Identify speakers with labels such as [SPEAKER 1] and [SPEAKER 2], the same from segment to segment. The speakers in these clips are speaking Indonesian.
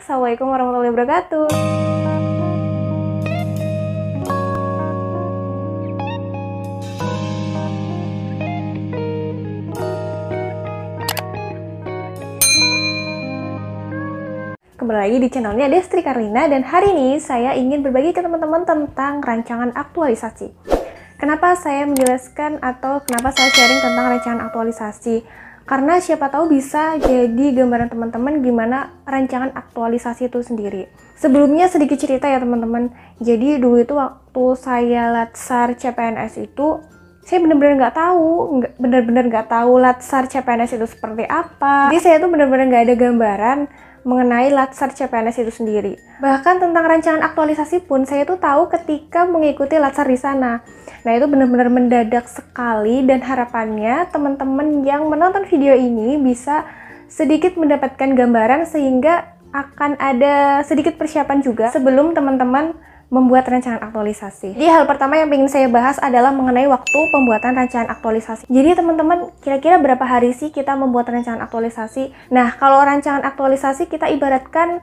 [SPEAKER 1] Assalamualaikum warahmatullahi wabarakatuh. Kembali lagi di channelnya Destri Karlina, dan hari ini saya ingin berbagi ke teman-teman tentang rancangan aktualisasi. Kenapa saya menjelaskan atau kenapa saya sharing tentang rancangan aktualisasi? Karena siapa tahu bisa jadi gambaran teman-teman gimana rancangan aktualisasi itu sendiri. Sebelumnya sedikit cerita ya teman-teman. Jadi dulu itu waktu saya latsar CPNS itu, saya benar-benar nggak tahu latsar CPNS itu seperti apa. Jadi saya tuh benar-benar nggak ada gambaran mengenai latsar CPNS itu sendiri. Bahkan tentang rancangan aktualisasi pun saya tuh tahu ketika mengikuti latsar di sana. Nah, itu benar-benar mendadak sekali, dan harapannya teman-teman yang menonton video ini bisa sedikit mendapatkan gambaran sehingga akan ada sedikit persiapan juga sebelum teman-teman membuat rancangan aktualisasi. Jadi hal pertama yang ingin saya bahas adalah mengenai waktu pembuatan rancangan aktualisasi. Jadi teman-teman, kira-kira berapa hari sih kita membuat rancangan aktualisasi? Nah, kalau rancangan aktualisasi kita ibaratkan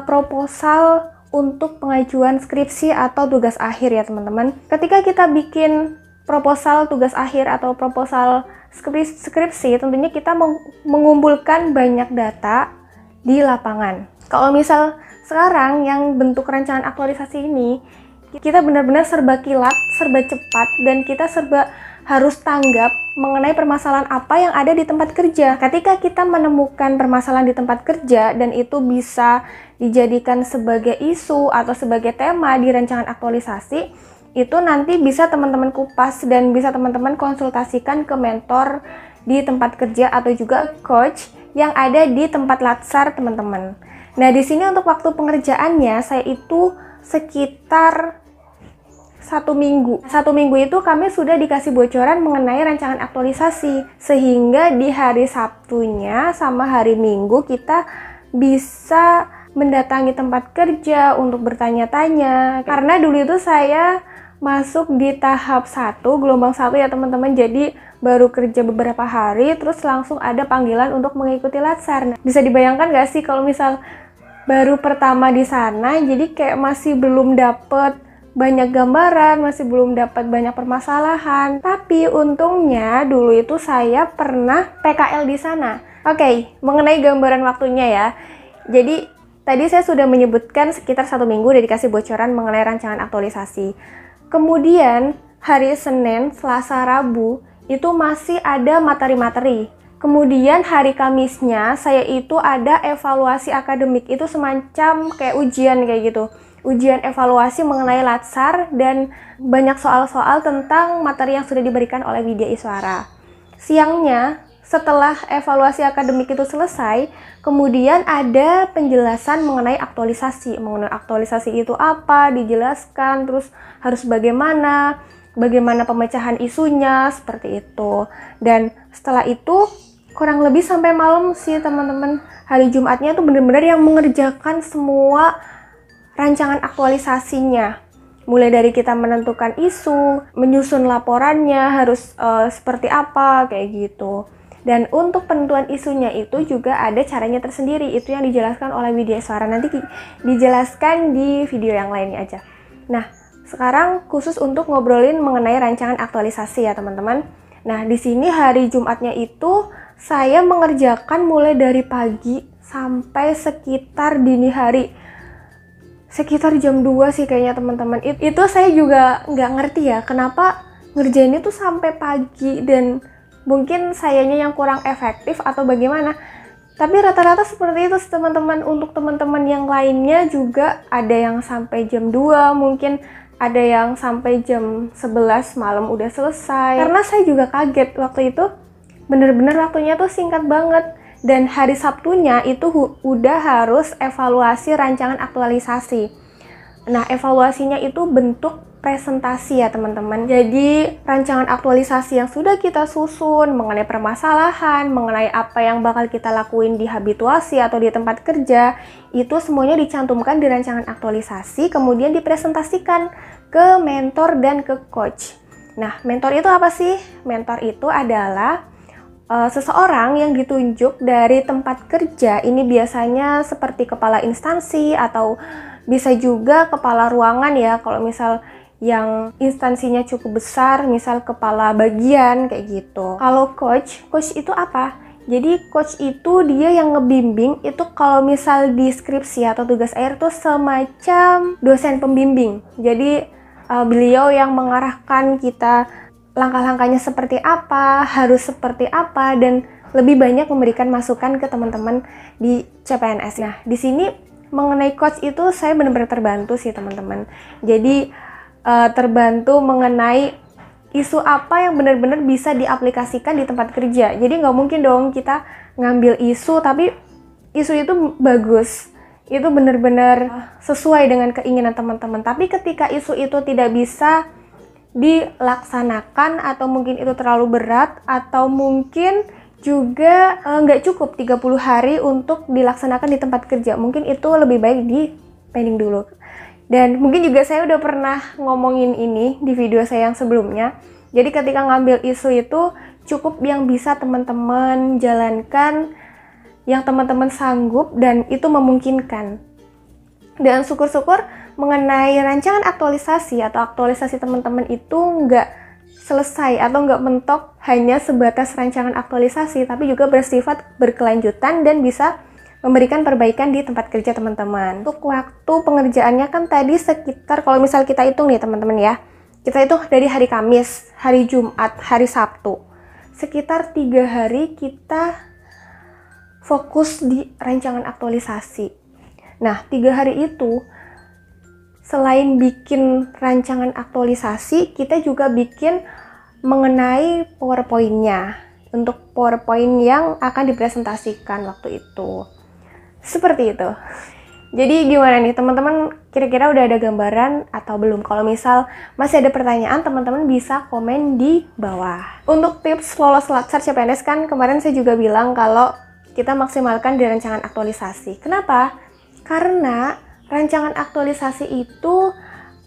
[SPEAKER 1] proposal untuk pengajuan skripsi atau tugas akhir ya teman-teman. Ketika kita bikin proposal tugas akhir atau proposal skripsi, tentunya kita mengumpulkan banyak data di lapangan. Kalau misal sekarang yang bentuk rancangan aktualisasi ini, kita benar-benar serba kilat, serba cepat, dan kita serba harus tanggap mengenai permasalahan apa yang ada di tempat kerja. Ketika kita menemukan permasalahan di tempat kerja dan itu bisa dijadikan sebagai isu atau sebagai tema di rancangan aktualisasi, itu nanti bisa teman-teman kupas dan bisa teman-teman konsultasikan ke mentor di tempat kerja atau juga coach yang ada di tempat latsar teman-teman. Nah, di sini untuk waktu pengerjaannya saya itu sekitar 1 minggu. 1 minggu itu kami sudah dikasih bocoran mengenai rancangan aktualisasi, sehingga di hari Sabtunya sama hari Minggu kita bisa mendatangi tempat kerja untuk bertanya-tanya. Karena dulu itu saya masuk di tahap 1, gelombang 1 ya teman-teman, jadi baru kerja beberapa hari terus langsung ada panggilan untuk mengikuti latsar. Nah, bisa dibayangkan gak sih kalau misal baru pertama di sana, jadi kayak masih belum dapet banyak gambaran, masih belum dapat banyak permasalahan. Tapi untungnya dulu itu saya pernah PKL di sana. Oke, mengenai gambaran waktunya ya. Jadi tadi saya sudah menyebutkan sekitar 1 minggu udah dikasih bocoran mengenai rancangan aktualisasi. Kemudian hari Senin, Selasa, Rabu itu masih ada materi-materi. Kemudian hari Kamisnya saya itu ada evaluasi akademik, itu semacam kayak ujian kayak gitu. Ujian evaluasi mengenai latsar dan banyak soal-soal tentang materi yang sudah diberikan oleh Widya Iswara. Siangnya, setelah evaluasi akademik itu selesai, kemudian ada penjelasan mengenai aktualisasi. Mengenai aktualisasi itu apa, dijelaskan, terus harus bagaimana pemecahan isunya, seperti itu. Dan setelah itu kurang lebih sampai malam sih teman-teman. Hari Jumatnya tuh bener-bener yang mengerjakan semua rancangan aktualisasinya. Mulai dari kita menentukan isu, menyusun laporannya harus seperti apa, kayak gitu. Dan untuk penentuan isunya itu juga ada caranya tersendiri. Itu yang dijelaskan oleh Widya Iswara. Nanti dijelaskan di video yang lainnya aja. Nah, sekarang khusus untuk ngobrolin mengenai rancangan aktualisasi ya teman-teman. Nah, di sini hari Jumatnya itu saya mengerjakan mulai dari pagi sampai sekitar dini hari. Sekitar jam 2 sih kayaknya teman-teman. Itu saya juga nggak ngerti ya, kenapa ngerjainnya tuh sampai pagi, dan mungkin sayanya yang kurang efektif atau bagaimana. Tapi rata-rata seperti itu teman-teman. Untuk teman-teman yang lainnya juga ada yang sampai jam 2, mungkin ada yang sampai jam 11 malam udah selesai. Karena saya juga kaget waktu itu, bener-bener waktunya tuh singkat banget. Dan hari Sabtunya itu udah harus evaluasi rancangan aktualisasi. Nah, evaluasinya itu bentuk presentasi ya teman-teman. Jadi rancangan aktualisasi yang sudah kita susun mengenai permasalahan, mengenai apa yang bakal kita lakuin di habituasi atau di tempat kerja, itu semuanya dicantumkan di rancangan aktualisasi, kemudian dipresentasikan ke mentor dan ke coach. Nah, mentor itu apa sih? Mentor itu adalah seseorang yang ditunjuk dari tempat kerja. Ini biasanya seperti kepala instansi atau bisa juga kepala ruangan ya, kalau misal yang instansinya cukup besar, misal kepala bagian kayak gitu. Kalau coach itu apa? Jadi coach itu dia yang ngebimbing, itu kalau misal di skripsi atau tugas akhir tuh semacam dosen pembimbing. Jadi beliau yang mengarahkan kita langkah-langkahnya seperti apa, harus seperti apa, dan lebih banyak memberikan masukan ke teman-teman di CPNS. Nah, di sini mengenai coach itu saya benar-benar terbantu sih teman-teman. Jadi terbantu mengenai isu apa yang benar-benar bisa diaplikasikan di tempat kerja. Jadi nggak mungkin dong kita ngambil isu tapi isu itu bagus, itu benar-benar sesuai dengan keinginan teman-teman. Tapi ketika isu itu tidak bisa dilaksanakan atau mungkin itu terlalu berat atau mungkin juga nggak cukup 30 hari untuk dilaksanakan di tempat kerja, mungkin itu lebih baik di pending dulu. Dan mungkin juga saya udah pernah ngomongin ini di video saya yang sebelumnya. Jadi ketika ngambil isu itu cukup yang bisa teman-teman jalankan, yang teman-teman sanggup dan itu memungkinkan. Dan syukur-syukur mengenai rancangan aktualisasi atau aktualisasi teman-teman itu nggak selesai atau nggak mentok hanya sebatas rancangan aktualisasi, tapi juga bersifat berkelanjutan dan bisa memberikan perbaikan di tempat kerja teman-teman. Untuk waktu pengerjaannya kan tadi sekitar, kalau misal kita hitung nih teman-teman ya, kita itu dari hari Kamis, hari Jumat, hari Sabtu, sekitar 3 hari kita fokus di rancangan aktualisasi. Nah, 3 hari itu selain bikin rancangan aktualisasi, kita juga bikin mengenai PowerPoint-nya, untuk PowerPoint yang akan dipresentasikan waktu itu. Seperti itu. Jadi gimana nih teman-teman, kira-kira udah ada gambaran atau belum? Kalau misal masih ada pertanyaan, teman-teman bisa komen di bawah. Untuk tips lolos Latsar CPNS kan kemarin saya juga bilang kalau kita maksimalkan di rancangan aktualisasi. Kenapa? Karena rancangan aktualisasi itu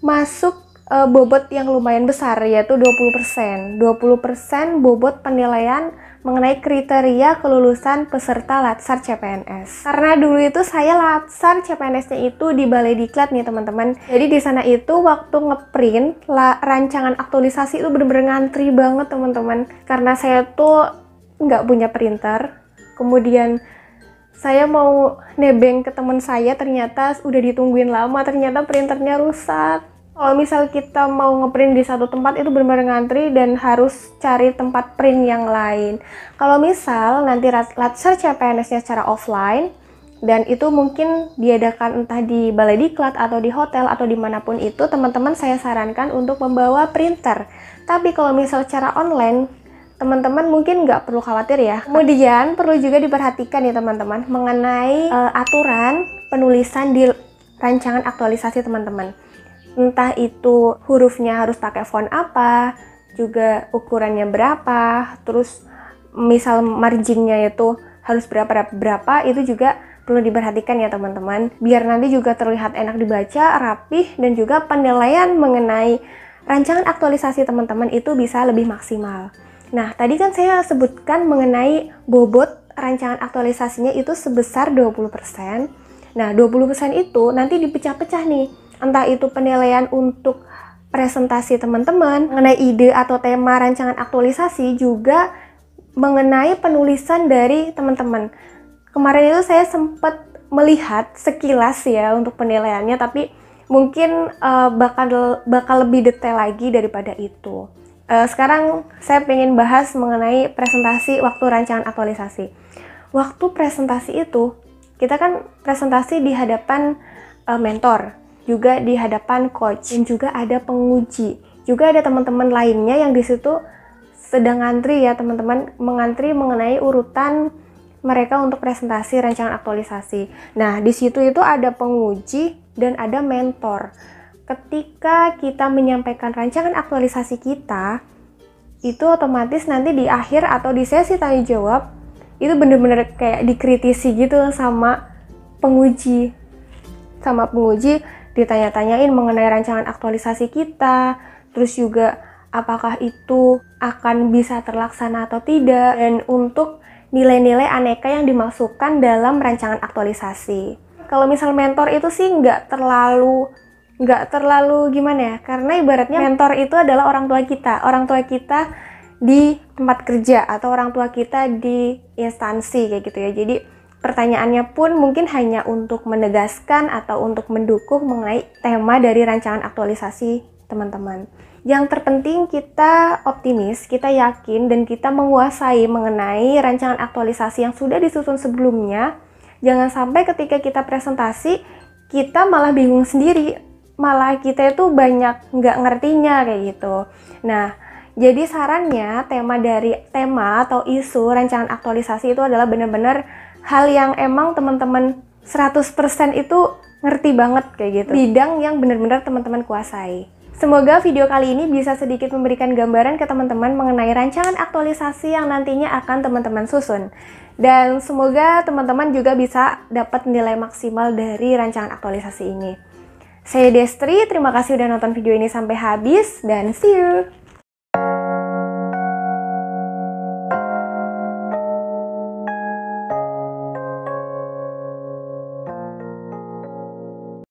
[SPEAKER 1] masuk bobot yang lumayan besar, yaitu 20%. 20% bobot penilaian mengenai kriteria kelulusan peserta Latsar CPNS. Karena dulu itu saya Latsar CPNS-nya itu di Balai Diklat nih teman-teman. Jadi di sana itu waktu ngeprint rancangan aktualisasi itu bener-bener ngantri banget teman-teman. Karena saya tuh nggak punya printer. Kemudian saya mau nebeng ke teman saya, ternyata udah ditungguin lama, ternyata printernya rusak. Kalau misal kita mau ngeprint di satu tempat itu benar-benar ngantri dan harus cari tempat print yang lain. Kalau misal nanti Latsar CPNS-nya secara offline dan itu mungkin diadakan entah di Balai Diklat atau di hotel atau dimanapun itu, teman-teman saya sarankan untuk membawa printer. Tapi kalau misal secara online, teman-teman mungkin nggak perlu khawatir ya. Kemudian perlu juga diperhatikan ya teman-teman mengenai aturan penulisan di rancangan aktualisasi teman-teman. Entah itu hurufnya harus pakai font apa, juga ukurannya berapa, terus misal marginnya itu harus berapa, itu juga perlu diperhatikan ya teman-teman. Biar nanti juga terlihat enak dibaca, rapih, dan juga penilaian mengenai rancangan aktualisasi teman-teman itu bisa lebih maksimal. Nah, tadi kan saya sebutkan mengenai bobot rancangan aktualisasinya itu sebesar 20%. Nah, 20% itu nanti dipecah-pecah nih. Entah itu penilaian untuk presentasi teman-teman, mengenai ide atau tema rancangan aktualisasi, juga mengenai penulisan dari teman-teman. Kemarin itu saya sempat melihat sekilas ya untuk penilaiannya, tapi mungkin bakal lebih detail lagi daripada itu. Sekarang saya pengen bahas mengenai presentasi waktu rancangan aktualisasi. Waktu presentasi itu, kita kan presentasi di hadapan mentor, juga di hadapan coach, dan juga ada penguji, juga ada teman-teman lainnya yang di situ sedang ngantri ya teman-teman, mengantri mengenai urutan mereka untuk presentasi rancangan aktualisasi. Nah, di situ itu ada penguji dan ada mentor. Ketika kita menyampaikan rancangan aktualisasi kita, itu otomatis nanti di akhir atau di sesi tanya jawab itu bener-bener kayak dikritisi gitu sama penguji. Ditanya-tanyain mengenai rancangan aktualisasi kita, terus juga apakah itu akan bisa terlaksana atau tidak, dan untuk nilai-nilai aneka yang dimasukkan dalam rancangan aktualisasi. Kalau misal mentor itu sih nggak terlalu gimana ya, karena ibaratnya mentor itu adalah orang tua kita di tempat kerja atau orang tua kita di instansi kayak gitu ya. Jadi pertanyaannya pun mungkin hanya untuk menegaskan atau untuk mendukung mengenai tema dari rancangan aktualisasi teman-teman. Yang terpenting kita optimis, kita yakin, dan kita menguasai mengenai rancangan aktualisasi yang sudah disusun sebelumnya. Jangan sampai ketika kita presentasi, kita malah bingung sendiri, malah kita itu banyak nggak ngertinya kayak gitu. Nah, jadi sarannya tema atau isu rancangan aktualisasi itu adalah benar-benar hal yang emang teman-teman 100% itu ngerti banget kayak gitu. Bidang yang benar-benar teman-teman kuasai. Semoga video kali ini bisa sedikit memberikan gambaran ke teman-teman mengenai rancangan aktualisasi yang nantinya akan teman-teman susun. Dan semoga teman-teman juga bisa dapat nilai maksimal dari rancangan aktualisasi ini. Saya Destri, terima kasih udah nonton video ini sampai habis, dan see you!